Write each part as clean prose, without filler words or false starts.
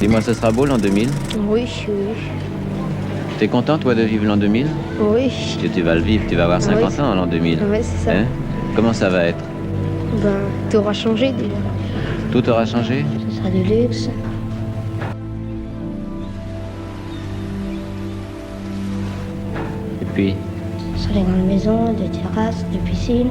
Dis-moi, ce sera beau l'an 2000? Oui, oui. T'es content, toi, de vivre l'an 2000? Oui. Parce que tu vas le vivre, tu vas avoir 50 ans l'an 2000. Oui, c'est ça. Hein? Comment ça va être? Ben, tout aura changé déjà. Tout aura changé? Ce sera du luxe. Et puis? Ce sera des grandes maisons, des terrasses, des piscines.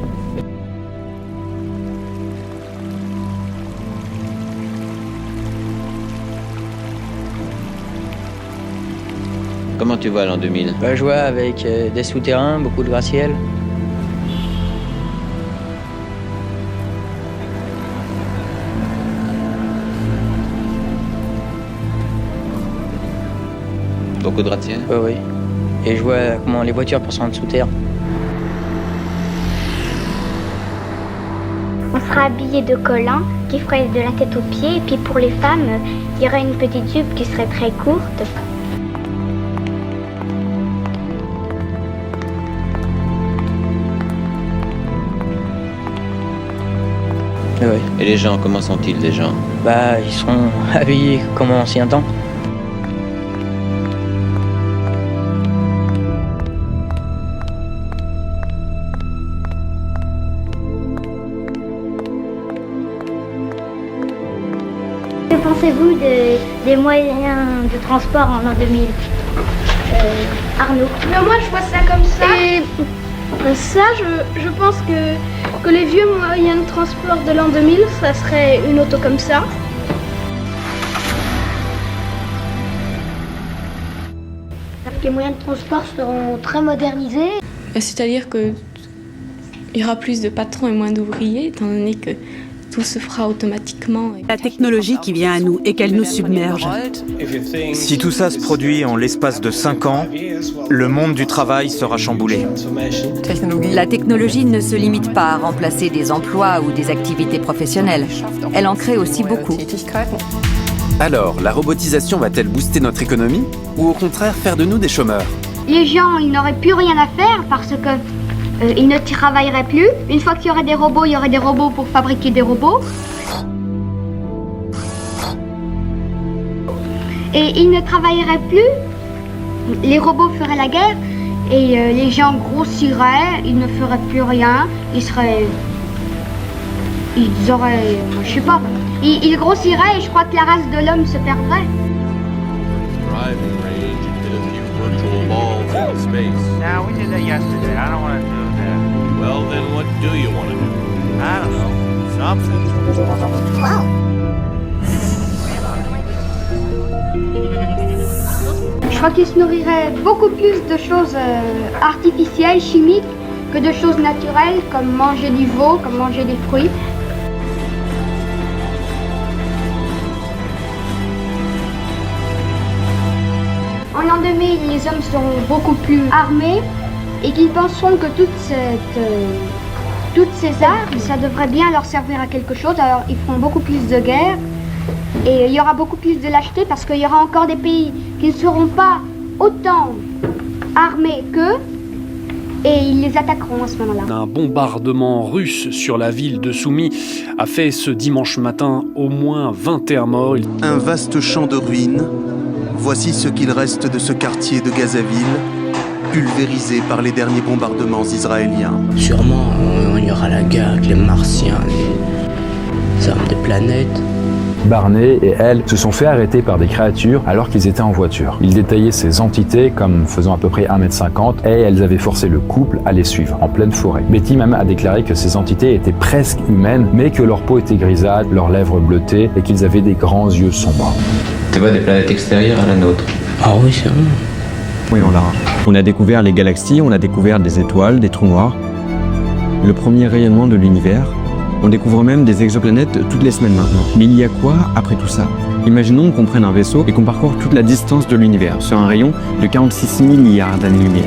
Comment tu vois l'an 2000? Bah, je vois avec des souterrains, beaucoup de gratte-ciel. Beaucoup de gratte-ciel? Oui, oui. Et je vois comment les voitures passent en dessous terre. On sera habillé de collants qui feraient de la tête aux pieds. Et puis pour les femmes, il y aurait une petite jupe qui serait très courte. Oui, oui. Et les gens, comment sont-ils, les gens? Bah, ils seront habillés comme en ancien temps. Que pensez-vous des moyens de transport en l'an 2000 Arnaud? Mais moi, je vois ça comme ça. Et ça, je pense que les vieux moyens de transport de l'an 2000, ça serait une auto comme ça. Les moyens de transport seront très modernisés. C'est-à-dire qu'il y aura plus de patrons et moins d'ouvriers, étant donné que tout se fera automatiquement. La technologie qui vient à nous et qu'elle nous submerge. Si tout ça se produit en l'espace de 5 ans, le monde du travail sera chamboulé. La technologie ne se limite pas à remplacer des emplois ou des activités professionnelles. Elle en crée aussi beaucoup. Alors, la robotisation va-t-elle booster notre économie ou au contraire faire de nous des chômeurs? Les gens, ils n'auraient plus rien à faire parce que ils ne travailleraient plus. Une fois qu'il y aurait des robots, il y aurait des robots pour fabriquer des robots. Et ils ne travailleraient plus. Les robots feraient la guerre et les gens grossiraient, ils ne feraient plus rien. Ils auraient, je sais pas, ils grossiraient et je crois que la race de l'homme se perdrait. Now, we did that yesterday. I don't want to do that. Well, then what do you want to do? I don't know. Something. Je crois qu'ils se nourriraient beaucoup plus de choses artificielles, chimiques, que de choses naturelles, comme manger du veau, comme manger des fruits. En l'an 2000, les hommes seront beaucoup plus armés et qu'ils penseront que toutes ces armes, ça devrait bien leur servir à quelque chose. Alors ils feront beaucoup plus de guerres et il y aura beaucoup plus de lâcheté parce qu'il y aura encore des pays qui ne seront pas autant armés qu'eux et ils les attaqueront à ce moment-là. Un bombardement russe sur la ville de Soumy a fait ce dimanche matin au moins 21 morts. Un vaste champ de ruines. Voici ce qu'il reste de ce quartier de Gazaville, pulvérisé par les derniers bombardements israéliens. Sûrement, il y aura la guerre avec les Martiens, les hommes des planètes. Barney et elle se sont fait arrêter par des créatures alors qu'ils étaient en voiture. Ils détaillaient ces entités comme faisant à peu près 1,50 m et elles avaient forcé le couple à les suivre en pleine forêt. Betty même a déclaré que ces entités étaient presque humaines mais que leur peau était grisâtre, leurs lèvres bleutées et qu'ils avaient des grands yeux sombres. Tu vois des planètes extérieures à la nôtre? Ah oui, c'est vrai. Oui, on l'a. On a découvert les galaxies, on a découvert des étoiles, des trous noirs, le premier rayonnement de l'univers. On découvre même des exoplanètes toutes les semaines maintenant. Mais il y a quoi après tout ça? Imaginons qu'on prenne un vaisseau et qu'on parcourt toute la distance de l'univers sur un rayon de 46 milliards d'années-lumière.